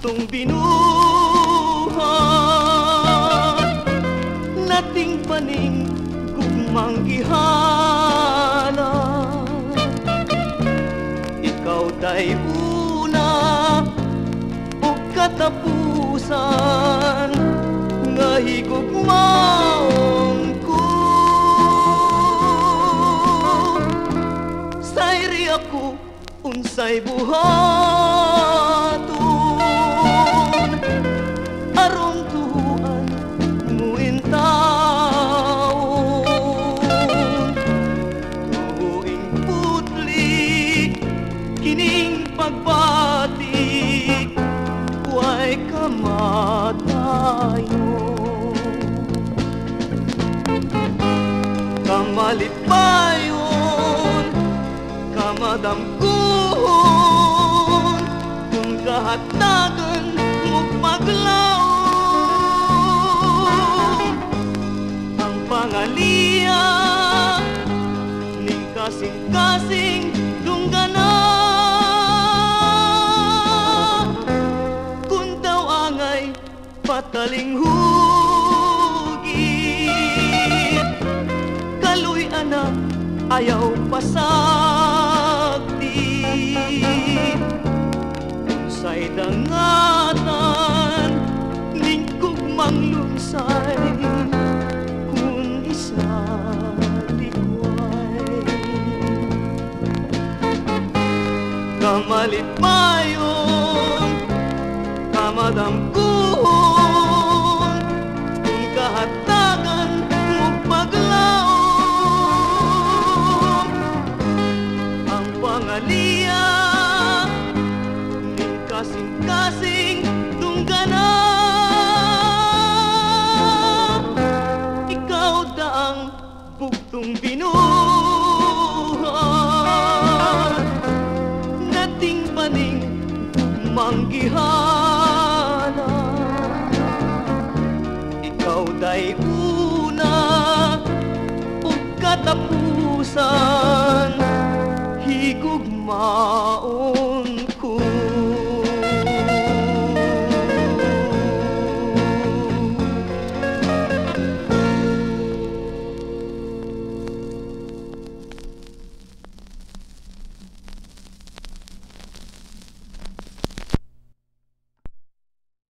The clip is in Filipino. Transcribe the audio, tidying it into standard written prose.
buktong binuhat, nating paning gugmang gihala. Ikaw day una ug katapusan nga higugmaon ko. Sayri ako unsay buhaton aron tuhuan mo in taon. Tuhuing putli kining pagbatik way kamatayon. Kamalipayon kamadamkuhon kung kahatagan mo paglaon. Ang pangaliya ning kasing-kasing dunggana, kung daw angay pataling hugit, kaluy anak ayaw pasagdi. Unsay dangatan ning gugmang lunsay kun isa likway. Kamalipayon kamadamkuhon kung kahatagan mo paglaon. Ang pangaliya ning kasing-kasing dunggana, ikaw daang buktong binuhat, nating paning manggihala. Ikaw day una ug katapusan higugma